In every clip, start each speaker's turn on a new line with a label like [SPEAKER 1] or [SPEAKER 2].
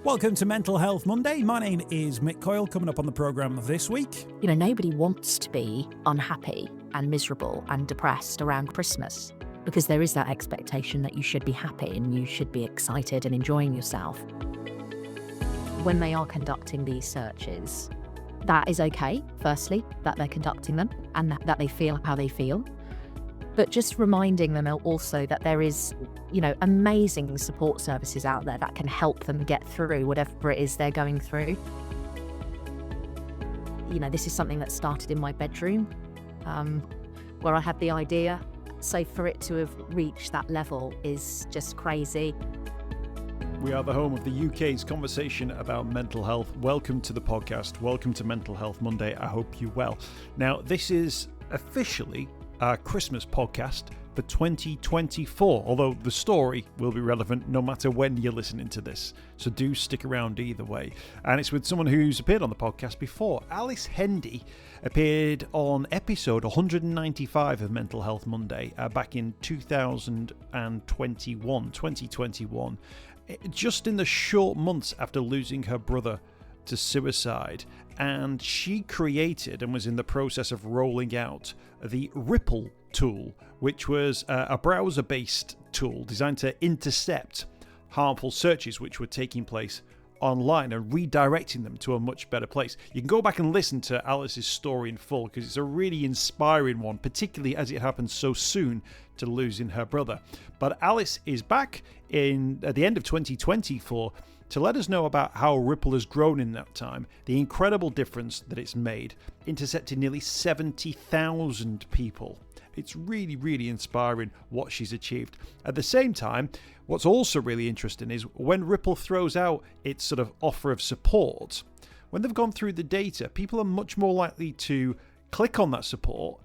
[SPEAKER 1] Welcome to Mental Health Monday. My name is Mick Coyle. Coming up on the programme this week.
[SPEAKER 2] You know, nobody wants to be unhappy and miserable and depressed around Christmas because there is that expectation that you should be happy and you should be excited and enjoying yourself. When they are conducting these searches, that is okay, firstly, that they're conducting them and that they feel how they feel. But just reminding them also that there is, amazing support services out there that can help them get through whatever it is they're going through. This is something that started in my bedroom, where I had the idea. So for it to have reached that level is just crazy.
[SPEAKER 1] We are the home of the UK's conversation about mental health. Welcome to the podcast. Welcome to Mental Health Monday. I hope you're well. Now, this is officially our Christmas podcast for 2024, although the story will be relevant no matter when you're listening to this, so do stick around either way. And it's with someone who's appeared on the podcast before. Alice Hendy appeared on episode 195 of Mental Health Monday back in 2021, just in the short months after losing her brother to suicide. And she created and was in the process of rolling out the pple tool, which was a browser-based tool designed to intercept harmful searches which were taking place online and redirecting them to a much better place. You can go back and listen to Alice's story in full because it's a really inspiring one, particularly as it happened so soon to losing her brother. But Alice is back at the end of 2024 to let us know about how pple has grown in that time, the incredible difference that it's made, intercepting nearly 70,000 people. It's really, really inspiring what she's achieved. At the same time, what's also really interesting is when pple throws out its sort of offer of support, when they've gone through the data, people are much more likely to click on that support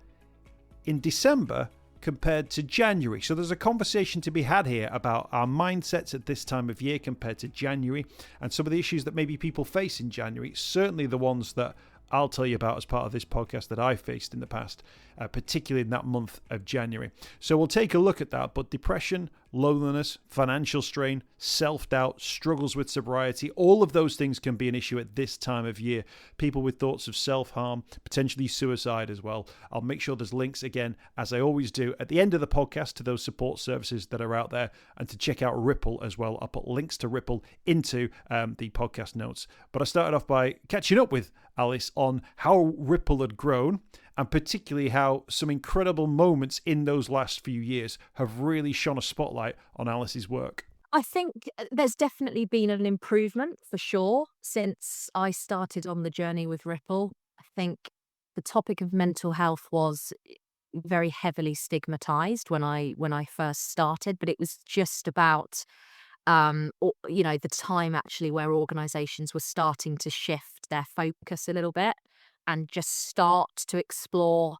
[SPEAKER 1] in December compared to January. So there's a conversation to be had here about our mindsets at this time of year compared to January and some of the issues that maybe people face in January, certainly the ones that I'll tell you about as part of this podcast that I faced in the past, particularly in that month of January. So we'll take a look at that. But depression, loneliness, financial strain, self-doubt, struggles with sobriety, all of those things can be an issue at this time of year. People with thoughts of self-harm, potentially suicide as well. I'll make sure there's links again, as I always do, at the end of the podcast to those support services that are out there and to check out pple as well. I'll put links to pple into the podcast notes. But I started off by catching up with Alice on how pple had grown and particularly how some incredible moments in those last few years have really shone a spotlight on Alice's work.
[SPEAKER 2] I think there's definitely been an improvement for sure since I started on the journey with pple. I think the topic of mental health was very heavily stigmatized when I first started, but it was just about the time actually where organizations were starting to shift their focus a little bit and just start to explore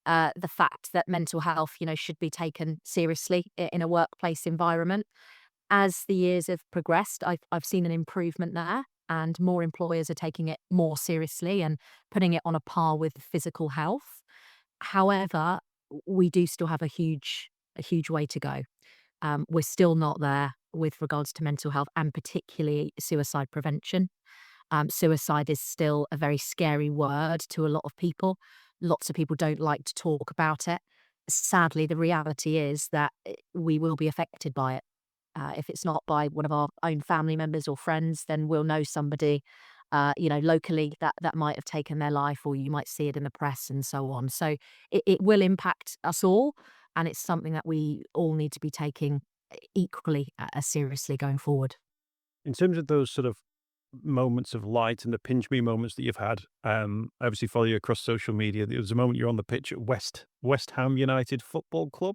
[SPEAKER 2] the fact that mental health, should be taken seriously in a workplace environment. As the years have progressed, I've seen an improvement there, and more employers are taking it more seriously and putting it on a par with physical health. However, we do still have a huge way to go. We're still not there with regards to mental health and particularly suicide prevention. Suicide is still a very scary word to a lot of people. Lots of people don't like to talk about it. Sadly, the reality is that we will be affected by it. If it's not by one of our own family members or friends, then we'll know somebody, locally that might have taken their life, or you might see it in the press and so on. So it will impact us all, and it's something that we all need to be taking equally as seriously going forward.
[SPEAKER 3] In terms of those sort of moments of light and the pinch me moments that you've had, I obviously follow you across social media. There was a moment you're on the pitch at West Ham United Football Club,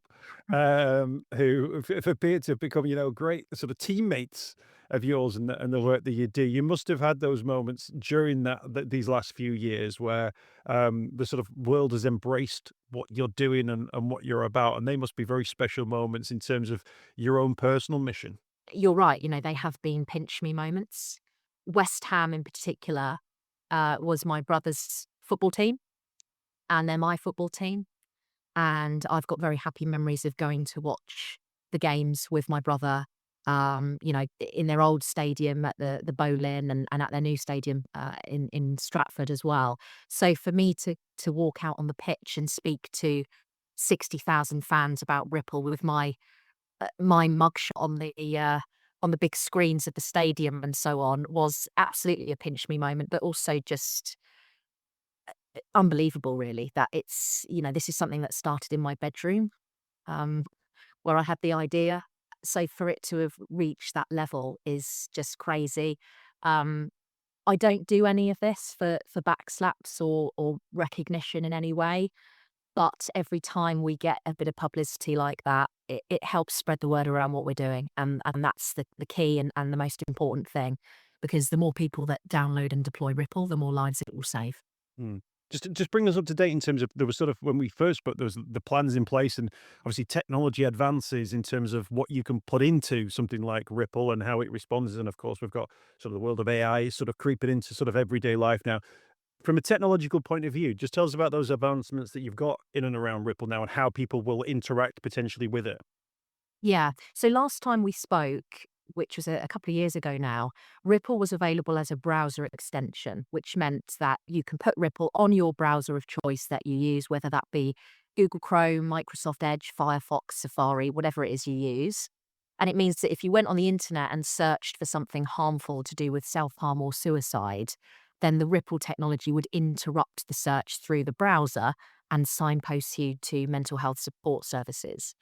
[SPEAKER 3] who have appeared to have become, great sort of teammates of yours and the work that you do. You must have had those moments during these last few years where the sort of world has embraced what you're doing and what you're about, and they must be very special moments in terms of your own personal mission.
[SPEAKER 2] You're right. They have been pinch me moments. West Ham in particular was my brother's football team, and they're my football team. And I've got very happy memories of going to watch the games with my brother in their old stadium at the Boleyn and at their new stadium in Stratford as well. So for me to walk out on the pitch and speak to 60,000 fans about Ripple with my mugshot on the big screens of the stadium and so on was absolutely a pinch me moment, but also just unbelievable, really, that this is something that started in my bedroom, um, where I had the idea. So for it to have reached that level is just crazy. Um, I don't do any of this for backslaps or recognition in any way. But every time we get a bit of publicity like that, it helps spread the word around what we're doing. And that's the key and the most important thing, because the more people that download and deploy Ripple, the more lives it will save.
[SPEAKER 3] Mm. Just bring us up to date in terms of there was sort of when we first spoke, there was the plans in place and obviously technology advances in terms of what you can put into something like Ripple and how it responds. And of course, we've got sort of the world of AI sort of creeping into sort of everyday life now. From a technological point of view, just tell us about those advancements that you've got in and around Ripple now and how people will interact potentially with it.
[SPEAKER 2] Yeah. So last time we spoke, which was a couple of years ago now, Ripple was available as a browser extension, which meant that you can put Ripple on your browser of choice that you use, whether that be Google Chrome, Microsoft Edge, Firefox, Safari, whatever it is you use. And it means that if you went on the internet and searched for something harmful to do with self harm or suicide, then the Ripple technology would interrupt the search through the browser and signpost you to mental health support services.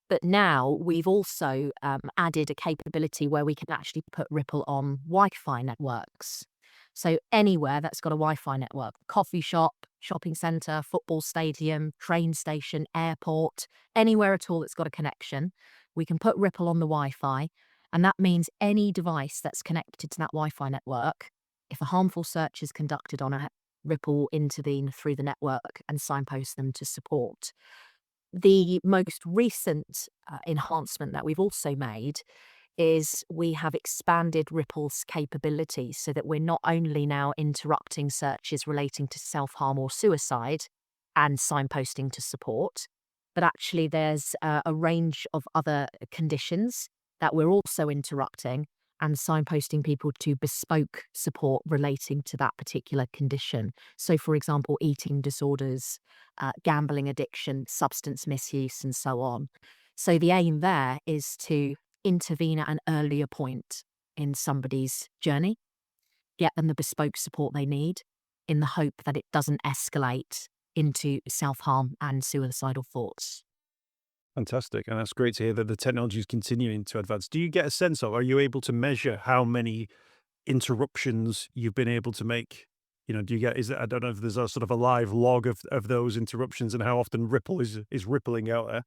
[SPEAKER 2] But now we've also added a capability where we can actually put Ripple on Wi-Fi networks. So anywhere that's got a Wi-Fi network, coffee shop, shopping centre, football stadium, train station, airport, anywhere at all that's got a connection, we can put Ripple on the Wi-Fi. And that means any device that's connected to that Wi-Fi network, if a harmful search is conducted on it, Ripple will intervene through the network and signpost them to support. The most recent enhancement that we've also made is we have expanded Ripple's capabilities so that we're not only now interrupting searches relating to self harm or suicide and signposting to support, but actually there's a range of other conditions that we're also interrupting and signposting people to bespoke support relating to that particular condition. So, for example, eating disorders, gambling addiction, substance misuse, and so on. So, the aim there is to intervene at an earlier point in somebody's journey, get them the bespoke support they need in the hope that it doesn't escalate into self harm and suicidal thoughts.
[SPEAKER 3] Fantastic. And that's great to hear that the technology is continuing to advance. Do you get a sense of, are you able to measure how many interruptions you've been able to make? Do you get, I don't know if there's a sort of a live log of those interruptions and how often Ripple is rippling out there.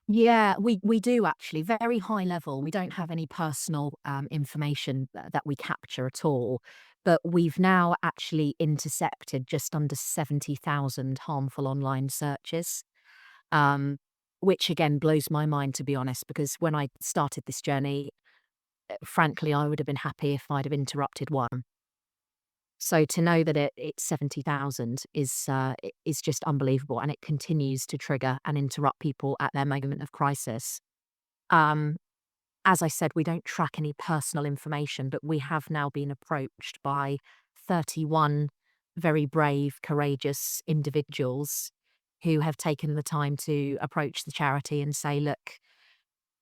[SPEAKER 2] Yeah, we do actually. Very high level. We don't have any personal information that we capture at all. But we've now actually intercepted just under 70,000 harmful online searches, um, which again blows my mind, to be honest, because when I started this journey, frankly, I would have been happy if I'd have interrupted one. So to know that it's 70,000 is just unbelievable, and it continues to trigger and interrupt people at their moment of crisis. Um, as I said, we don't track any personal information, but we have now been approached by 31 very brave, courageous individuals who have taken the time to approach the charity and say, "Look,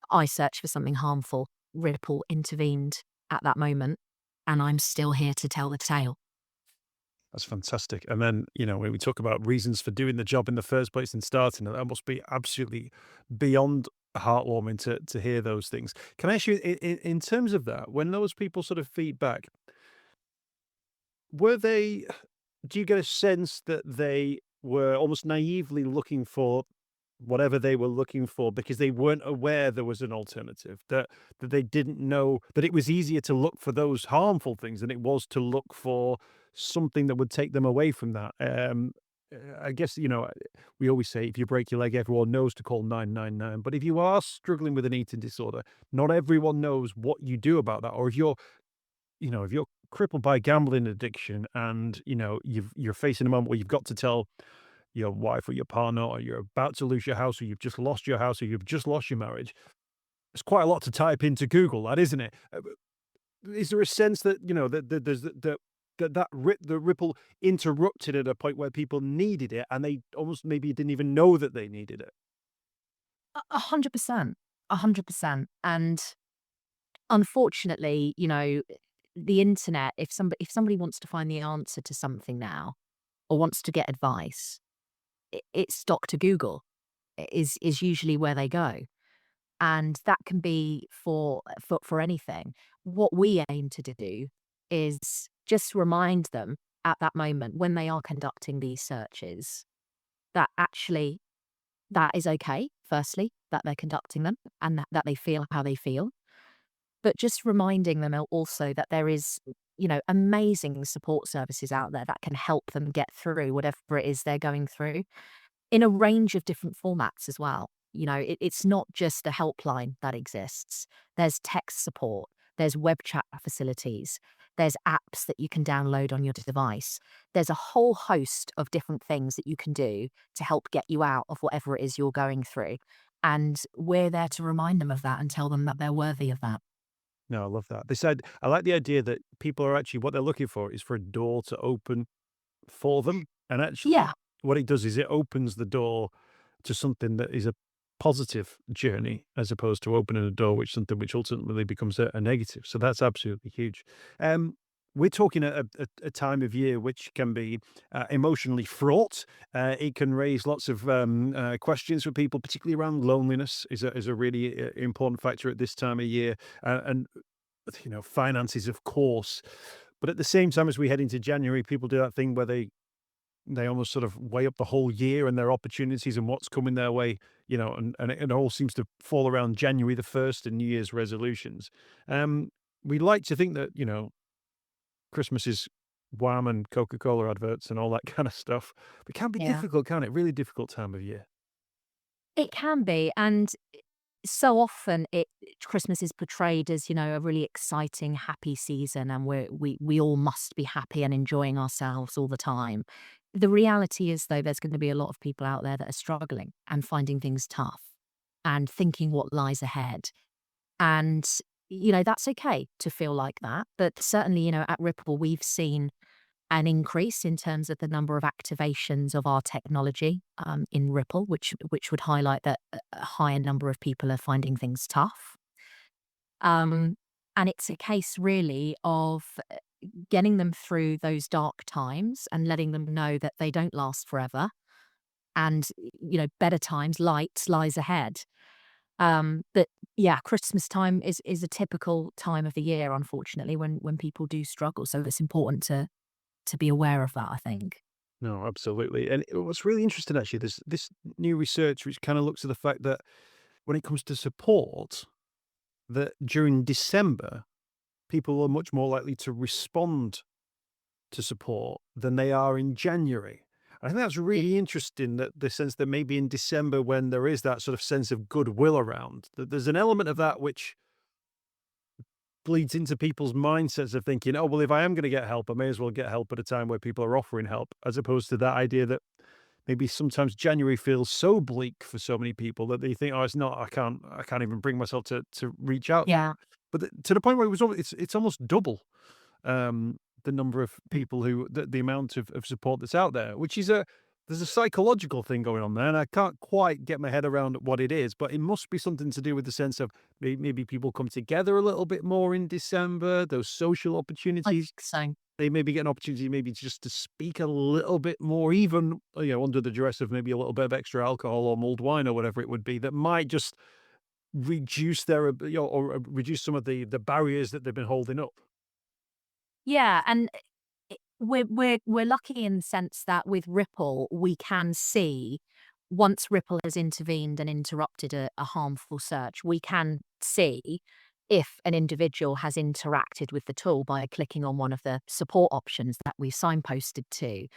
[SPEAKER 2] I searched for something harmful. Ripple intervened at that moment, and I'm still here to tell the tale."
[SPEAKER 3] That's fantastic. And then, when we talk about reasons for doing the job in the first place and starting it, that must be absolutely beyond heartwarming to hear those things. Can I ask you, in terms of that, when those people sort of feedback, were they, do you get a sense that they were almost naively looking for whatever they were looking for because they weren't aware there was an alternative, that they didn't know that it was easier to look for those harmful things than it was to look for something that would take them away from that? I guess, we always say if you break your leg, everyone knows to call 999. But if you are struggling with an eating disorder, not everyone knows what you do about that. Or if you're crippled by gambling addiction and, you're facing a moment where you've got to tell your wife or your partner, or you're about to lose your house, or you've just lost your house, or you've just lost your marriage, It's quite a lot to type into Google, that, isn't it? Is there a sense that, there's the ripple interrupted at a point where people needed it and they almost maybe didn't even know that they needed it?
[SPEAKER 2] 100%. 100%. And unfortunately, the internet, if somebody wants to find the answer to something now or wants to get advice, it's Dr. Google is usually where they go. And that can be for anything. What we aim to do is just remind them at that moment when they are conducting these searches that actually that is okay, firstly, that they're conducting them and that they feel how they feel. But just reminding them also that there is, amazing support services out there that can help them get through whatever it is they're going through in a range of different formats as well. It's not just a helpline that exists. There's text support, there's web chat facilities, there's apps that you can download on your device. There's a whole host of different things that you can do to help get you out of whatever it is you're going through. And we're there to remind them of that and tell them that they're worthy of that.
[SPEAKER 3] No, I love that. They said I like the idea that people are actually what they're looking for is for a door to open for them, and actually
[SPEAKER 2] Yeah.
[SPEAKER 3] what it does is it opens the door to something that is a positive journey as opposed to opening a door which something which ultimately becomes a negative. So that's absolutely huge. Um, we're talking at a time of year which can be emotionally fraught. It can raise lots of questions for people, particularly around loneliness is a really important factor at this time of year, and finances, of course. But at the same time, as we head into January, people do that thing where they almost sort of weigh up the whole year and their opportunities and what's coming their way, and it all seems to fall around January the 1st and New Year's resolutions. Um, we like to think that, Christmas is Wham and Coca-Cola adverts and all that kind of stuff. But it can be
[SPEAKER 2] Yeah.
[SPEAKER 3] difficult, can't it? Really difficult time of year.
[SPEAKER 2] It can be. And so often Christmas is portrayed as, a really exciting, happy season, and we all must be happy and enjoying ourselves all the time. The reality is, though, there's going to be a lot of people out there that are struggling and finding things tough and thinking what lies ahead. And, that's okay to feel like that. But certainly, at Ripple, we've seen an increase in terms of the number of activations of our technology in Ripple, which would highlight that a higher number of people are finding things tough. Um, and it's a case really of getting them through those dark times and letting them know that they don't last forever, and better times, light lies ahead. But yeah, Christmas time is a typical time of the year, unfortunately, when people do struggle. So it's important to be aware of that, I think.
[SPEAKER 3] No, absolutely. And what's really interesting, actually, there's this new research which kind of looks at the fact that when it comes to support, that during December, people are much more likely to respond to support than they are in January. I think that's really interesting that the sense that maybe in December, when there is that sort of sense of goodwill around, that there's an element of that which bleeds into people's mindsets of thinking, oh, well, if I am going to get help, I may as well get help at a time where people are offering help, as opposed to that idea that maybe sometimes January feels so bleak for so many people that they think, oh, it's not, I can't even bring myself to reach out.
[SPEAKER 2] Yeah.
[SPEAKER 3] But to the point where it's almost double the number of people the amount of support that's out there, which is there's a psychological thing going on there, and I can't quite get my head around what it is, but it must be something to do with the sense of maybe people come together a little bit more in December, those social
[SPEAKER 2] I
[SPEAKER 3] opportunities.
[SPEAKER 2] think so.
[SPEAKER 3] They maybe get an opportunity maybe just to speak a little bit more, even, under the duress of maybe a little bit of extra alcohol or mulled wine or whatever it would be, that might just reduce or reduce some of the barriers that they've been holding up.
[SPEAKER 2] Yeah, and we're lucky in the sense that with Ripple, we can see once Ripple has intervened and interrupted a harmful search, we can see if an individual has interacted with the tool by clicking on one of the support options that we signposted to.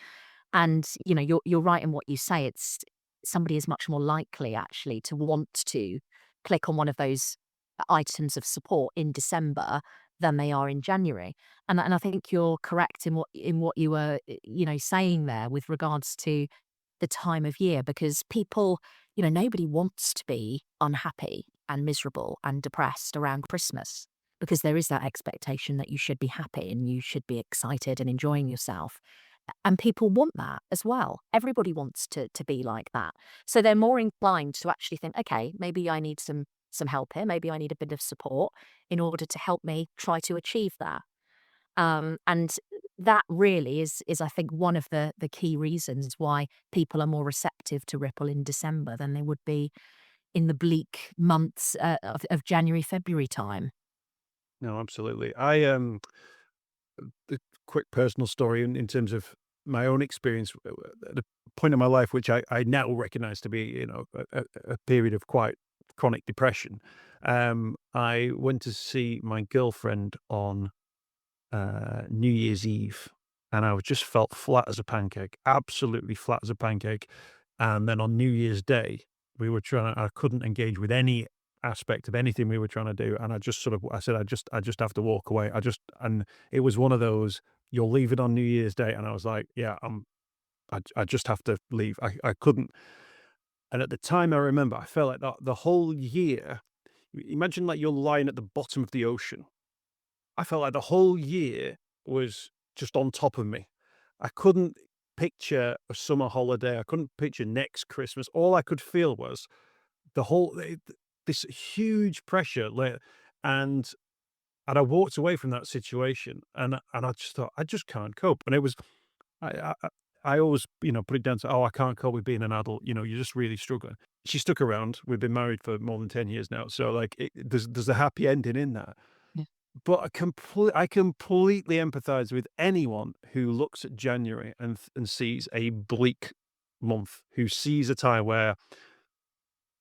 [SPEAKER 2] And you're right in what you say. It's somebody is much more likely actually to want to click on one of those items of support in December than they are in January. And I think you're correct in what you were saying there with regards to the time of year, because people, nobody wants to be unhappy. and miserable and depressed around Christmas, because there is that expectation that you should be happy and you should be excited and enjoying yourself. And people want that as well. Everybody wants to be like that. So they're more inclined to actually think, okay, maybe I need some help here. Maybe I need a bit of support in order to help me try to achieve that. And that really is I think one of the key reasons why people are more receptive to Ripple in December than they would be in the bleak months of January, February time.
[SPEAKER 3] No, absolutely. A quick personal story in terms of my own experience at a point in my life, which I now recognize to be, a period of quite chronic depression. I went to see my girlfriend on New Year's Eve, and I was just felt flat as a pancake, absolutely flat as a pancake. And then on New Year's Day, I couldn't engage with any aspect of anything we were trying to do. And I said, I just have to walk away. And it was one of those, you'll leave it on New Year's Day. And I was like, yeah, I just have to leave. I couldn't. And at the time, I remember I felt like that the whole year, imagine like you're lying at the bottom of the ocean. I felt like the whole year was just on top of me. I couldn't picture a summer holiday. I couldn't picture next Christmas. All I could feel was the whole this huge pressure, and and I walked away from that situation, and I just thought I just can't cope. And it was I always put it down to, oh, I can't cope with being an adult. You're just really struggling. She stuck around. We've been married for more than 10 years now, so like there's a happy ending in that.
[SPEAKER 2] Yeah.
[SPEAKER 3] But I completely empathize with anyone who looks at January and sees a bleak month, who sees a time where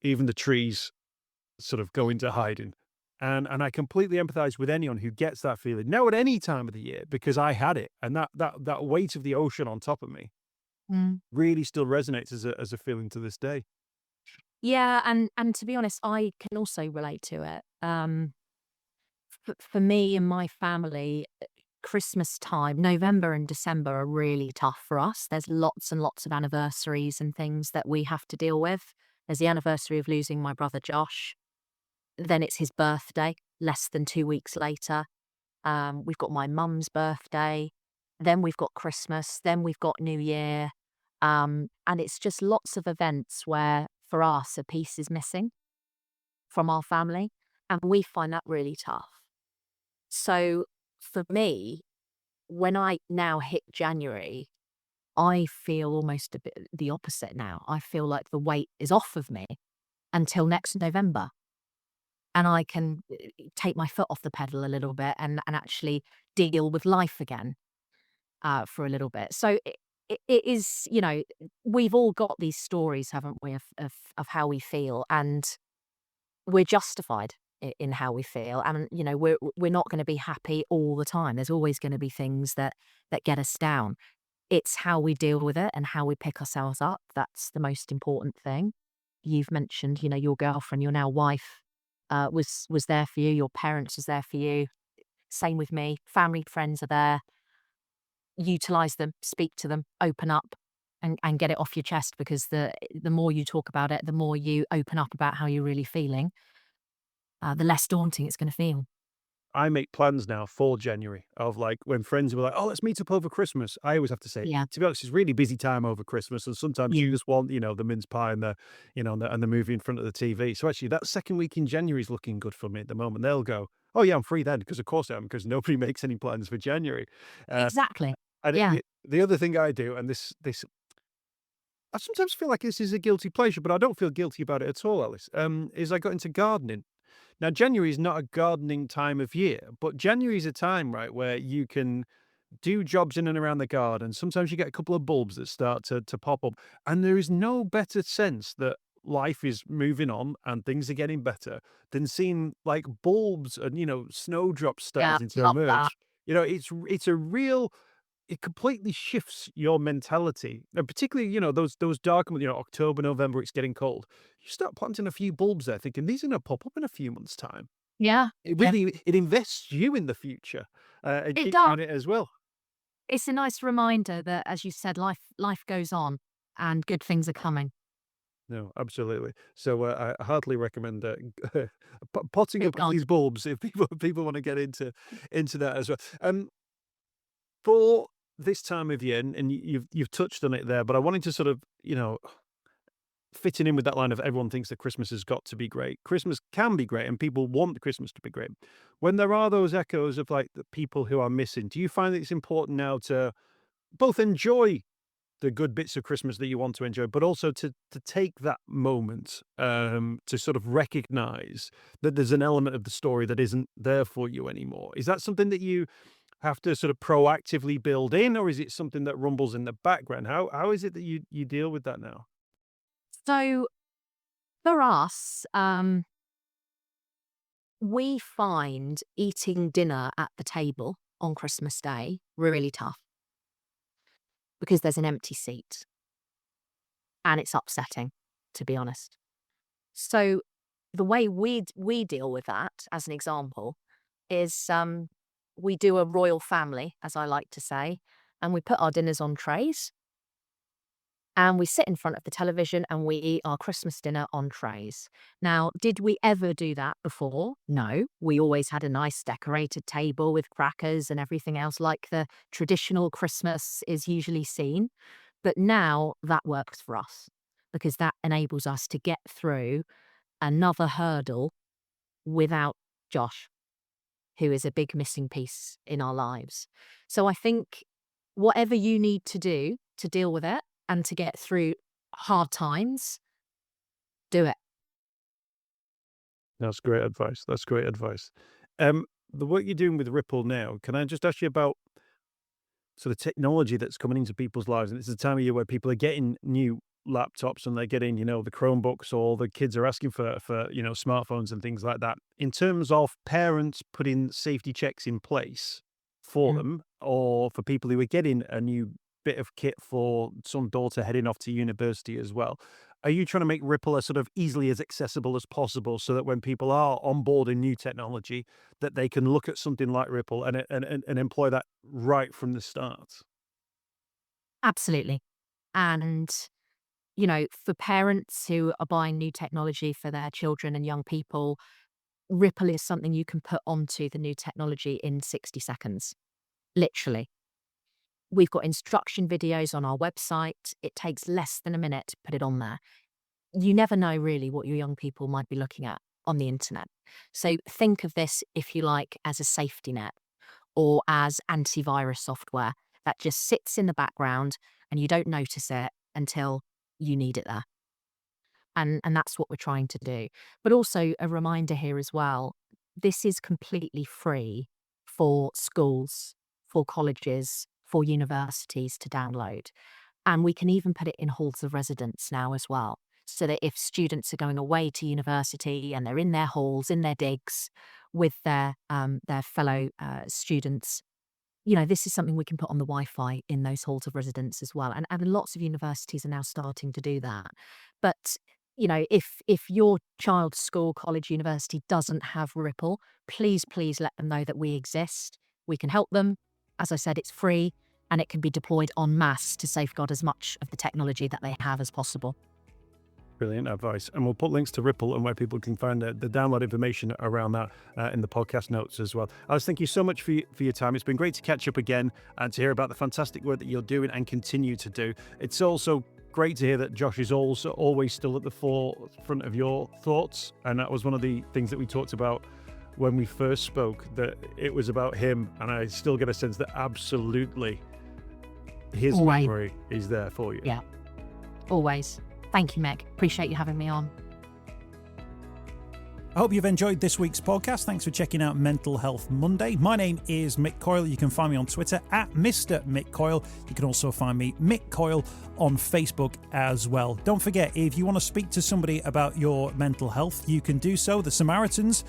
[SPEAKER 3] even the trees sort of go into hiding. And I completely empathize with anyone who gets that feeling now at any time of the year, because I had it, and that weight of the ocean on top of me
[SPEAKER 2] Mm.
[SPEAKER 3] really still resonates as a feeling to this day.
[SPEAKER 2] Yeah, and to be honest, I can also relate to it. For me and my family, Christmas time, November and December are really tough for us. There's lots and lots of anniversaries and things that we have to deal with. There's the anniversary of losing my brother Josh. Then it's his birthday, less than 2 weeks later. We've got my mum's birthday. Then we've got Christmas. Then we've got New Year. And it's just lots of events where, for us, a piece is missing from our family. And we find that really tough. So for me, when I now hit January, I feel almost a bit the opposite now. I feel like the weight is off of me until next November. And I can take my foot off the pedal a little bit and actually deal with life again for a little bit. So it is, we've all got these stories, haven't we, of how we feel. And we're justified in how we feel, and we're not going to be happy all the time. There's always going to be things that get us down. It's how we deal with it and how we pick ourselves up. That's the most important thing. You've mentioned, your girlfriend, your now wife, was there for you. Your parents was there for you. Same with me. Family, friends are there. Utilize them, speak to them, open up, and get it off your chest, because the more you talk about it, the more you open up about how you're really feeling, the less daunting it's going to feel.
[SPEAKER 3] I make plans now for January of like when friends were like, "Oh, let's meet up over Christmas." I always have to say,
[SPEAKER 2] Yeah.
[SPEAKER 3] to be honest, it's really busy time over Christmas, and sometimes you
[SPEAKER 2] Yeah.
[SPEAKER 3] just want, the mince pie and the movie in front of the TV. So actually, that second week in January is looking good for me at the moment. They'll go, "Oh yeah, I'm free then," because of course I am, because nobody makes any plans for January. Uh,
[SPEAKER 2] Exactly.
[SPEAKER 3] and
[SPEAKER 2] Yeah.
[SPEAKER 3] the other thing I do, and this I sometimes feel like this is a guilty pleasure, but I don't feel guilty about it at all, Alice. Is I got into gardening. Now, January is not a gardening time of year, but January is a time, right, where you can do jobs in and around the garden. Sometimes you get a couple of bulbs that start to pop up, and there is no better sense that life is moving on and things are getting better than seeing like bulbs and snowdrops
[SPEAKER 2] Yeah.
[SPEAKER 3] starting to
[SPEAKER 2] Love that.
[SPEAKER 3] emerge. It's a real, it completely shifts your mentality, and particularly, those dark months, October, November, it's getting cold. You start planting a few bulbs there, thinking these are going to pop up in a few months' time.
[SPEAKER 2] Yeah.
[SPEAKER 3] It
[SPEAKER 2] Yeah.
[SPEAKER 3] really it invests you in the future, and
[SPEAKER 2] It
[SPEAKER 3] keeps you
[SPEAKER 2] does.
[SPEAKER 3] on it as well.
[SPEAKER 2] It's a nice reminder that, as you said, life goes on and good things are coming.
[SPEAKER 3] No, absolutely. So I heartily recommend potting
[SPEAKER 2] Oh
[SPEAKER 3] up
[SPEAKER 2] God.
[SPEAKER 3] these bulbs if people want to get into that as well. For this time of year, and you've touched on it there, but I wanted to sort of fitting in with that line of everyone thinks that Christmas has got to be great. Christmas can be great, and people want Christmas to be great. When there are those echoes of like the people who are missing, do you find that it's important now to both enjoy the good bits of Christmas that you want to enjoy, but also to take that moment to sort of recognize that there's an element of the story that isn't there for you anymore? Is that something that you have to sort of proactively build in, or is it something that rumbles in the background? How is it that you deal with that now?
[SPEAKER 2] So for us, we find eating dinner at the table on Christmas Day really tough because there's an empty seat and it's upsetting, to be honest. So the way we deal with that, as an example, is we do a royal family, as I like to say, and we put our dinners on trays and we sit in front of the television and we eat our Christmas dinner on trays. Now, did we ever do that before? No. We always had a nice decorated table with crackers and everything else like the traditional Christmas is usually seen. But now that works for us because that enables us to get through another hurdle without Josh, who is a big missing piece in our lives. So I think whatever you need to do to deal with it and to get through hard times, do it.
[SPEAKER 3] That's great advice. That's great advice. The work you're doing with Ripple now, can I just ask you about sort of technology that's coming into people's lives? And it's the time of year where people are getting new laptops and they're getting, the Chromebooks, or the kids are asking for smartphones and things like that. In terms of parents putting safety checks in place for
[SPEAKER 2] Mm.
[SPEAKER 3] them, or for people who are getting a new bit of kit for some daughter heading off to university as well. Are you trying to make Ripple as sort of easily as accessible as possible so that when people are on board in new technology, that they can look at something like Ripple and employ that right from the start?
[SPEAKER 2] Absolutely. And, for parents who are buying new technology for their children and young people, Ripple is something you can put onto the new technology in 60 seconds, literally. We've got instruction videos on our website. It takes less than a minute to put it on there. You never know really what your young people might be looking at on the internet. So think of this, if you like, as a safety net or as antivirus software that just sits in the background and you don't notice it until you need it there. And that's what we're trying to do. But also a reminder here as well, this is completely free for schools, for colleges, for universities to download. And we can even put it in halls of residence now as well. So that if students are going away to university and they're in their halls, in their digs with their fellow students, this is something we can put on the Wi-Fi in those halls of residence as well. And lots of universities are now starting to do that. But, if your child's school, college, university doesn't have Ripple, please let them know that we exist. We can help them. As I said, it's free and it can be deployed en masse to safeguard as much of the technology that they have as possible.
[SPEAKER 3] Brilliant advice. And we'll put links to Ripple and where people can find the download information around that in the podcast notes as well. Alice, thank you so much for your time. It's been great to catch up again and to hear about the fantastic work that you're doing and continue to do. It's also great to hear that Josh is also always still at the forefront of your thoughts. And that was one of the things that we talked about when we first spoke, that it was about him. And I still get a sense that absolutely his
[SPEAKER 2] Always.
[SPEAKER 3] memory is there for you.
[SPEAKER 2] Yeah, always. Thank you, Mick. Appreciate you having me on.
[SPEAKER 1] I hope you've enjoyed this week's podcast. Thanks for checking out Mental Health Monday. My name is Mick Coyle. You can find me on Twitter at Mr. Mick Coyle. You can also find me, Mick Coyle, on Facebook as well. Don't forget, if you want to speak to somebody about your mental health, you can do so. The Samaritans,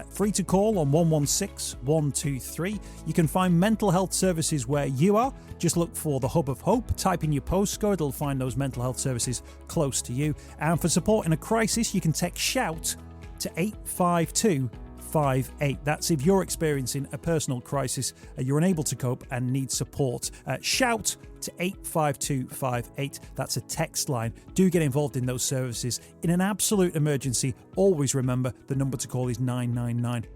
[SPEAKER 1] free to call on 116 123. You can find mental health services where you are. Just look for the Hub of Hope. Type in your postcode. It'll find those mental health services close to you. And for support in a crisis, you can text SHOUT to 852
[SPEAKER 4] 85258. That's if you're experiencing a personal crisis, you're unable to cope and need support. Shout to 85258. That's a text line. Do get involved in those services. In an absolute emergency, always remember the number to call is 999.